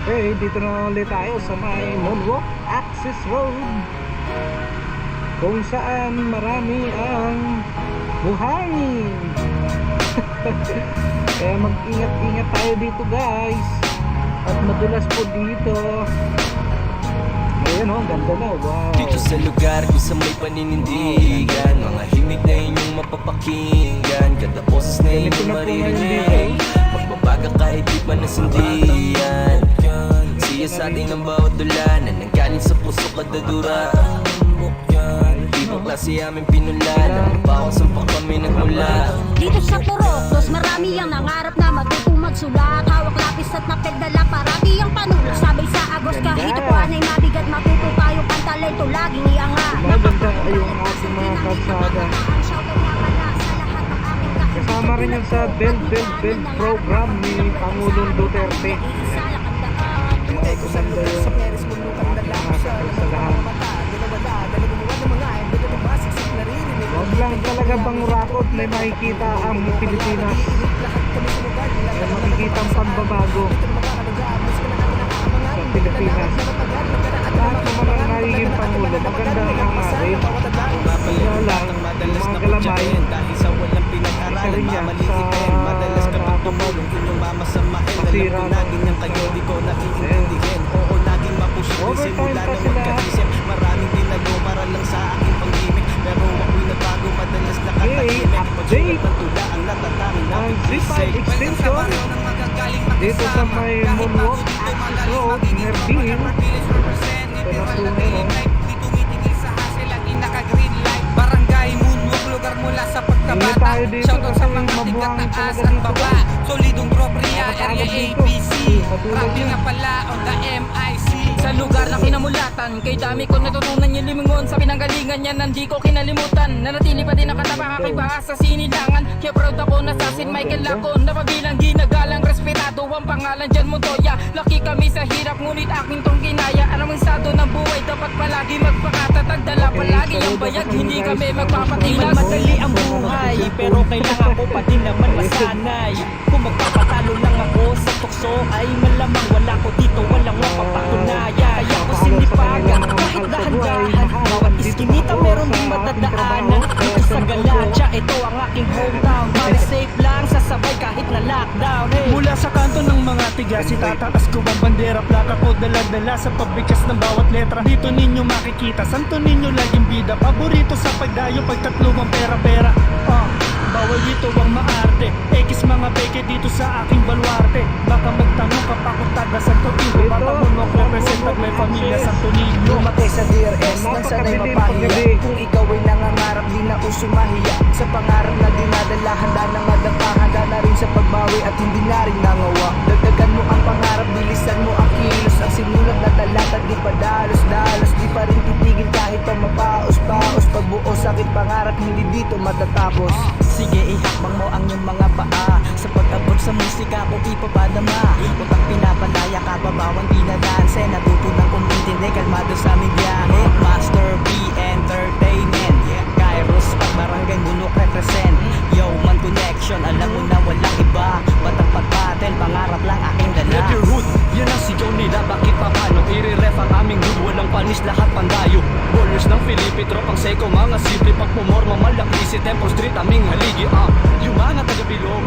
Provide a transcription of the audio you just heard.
Okay, dito na ulit tayo sa may Moonwalk Access Road, kung saan marami ang buhangin. Kaya mag-ingat-ingat tayo dito guys. At madulas po dito. Ayan o, ganda na, wow. Dito sa lugar kung sa may paninindigan, mga himig na inyong mapapakinggan, kada boses na inyong maririnig, magbabaga kahit di pa nasindihan. Siya sa ating ang bawat dulanan, nanggaling sa puso kadadura. Ibang klase aming pinulan, ang bawang sampak kami nagmula. Dito sa Porokos, marami ang nangarap na matutong magsulat. Hawak lapis at napagdala, parati ang panulong. Sabay sa agos kahit upuan ay mabigat, matuto tayong kantalento, laging iangat. Maganda yung ating mga kalsada. Kasama rin yan sa Build program ni Pangulong Duterte. Kaya kumanda yun sa lahat. Huwag lang talaga bangurakot, may makikita ang Pilipinas. May makikita ang pagbabago sa Pilipinas. Lahat naman ang nagiging Pangulo, maganda ang hangarin. Kaya lang, yung mga galamay, isa rin yan sa nakakapag masira na. Overtime pa sila. Maraming tinago para lang sa aking pag-ibig, pero ako'y nagbago, madalas nakatahimik. Update Ang natatangin na ng Z5 extension dito sa may Moonwalk Access Road, Nervin. Ito na po ngayon. Barangay Moonwalk, lugar mula sa pagkabata. Shoutout sa mga tigat na asang baba. Solidong properya, area ABC. Grabe nga pala on the MIC. Sa lugar na kinamulatan, kay dami ko natutunan yung limingon. Sa pinanggalingan niya, nandi ko kinalimutan. Nanatili pa din nakatapa aking paa sa sinilangan. Kaya proud ako na sa St. Michael ako. Napabilang ginagalang, respetado ang pangalan dyan Montoya. Laki kami sa hirap, ngunit aking tong ginaya. Anong estado ng buhay, dapat palagi magpakatatag. Dala palagi ang bayag, hindi kami magpapatilas. Madali ang buhay, pero kailangan ko pa din naman masanay. Kung magpapatalo lang ako sa tukso, ay malamang wala ko dito, walang mapapatunayan. Kaya ko sinipagan, kahit dahan-dahan. Bawat iskinita meron din matadaanan. Dito sa Galatia, ito ang aking hometown. Para safe lang, sasabay kahit na lockdown. Mula sa kanto ng mga tigas, itataas ko ang bandera. Plaka ko dala-dala sa pagbigas ng bawat letra. Dito ninyo makikita, santo ninyo laging bida. Paborito sa pagdayo, pagtatlo ang pera-pera. Bawal dito ang maarte, ekis mga peke dito sa aking baluarte. Baka magtanong ka pa kung taga Santo Niño. Baka mo represent at may pamilya Santo Niño. Lumaki sa DRS, nang sanay mapahiya. Kung ikaw ay nangangarap, di na uso mahiya. Sa pangarap na dinadala, handa na madapa. Handa na rin sa pagbawi at hindi na rin nangawa. Dagdagan mo ang pangarap, bilisan mo ang kilos. Ang sinulat na talatag, di pa dalos-dalos. Di pa rin titigil kahit pa mapaos-paos. Pagbuo sakit pangarap, hindi dito matatapos. Sige, ihakbang mo ang iyong mga paa. Sa pag-abot sa musika kung ipapadama. Utak pinapalaya ka, babawang dinadanse. Natutunang kumintindi, kalmado sa aming biyahe. Master P Entertainment, Kairos pag barangay Moonwalk represent. Yo man connection, alam mo na walang iba. Batang pagpaten, pangarap lang aking dala. Let your hood, yan ang sigaw nila. Bakit pa paano? I-ref ang aming hood, walang panis, lahat pandayo. Ballers ng Filipi, tropang seko, mga simple. Pag pumorma, malaki si Temple Street, aming haligi. Yung mga taga-bilog,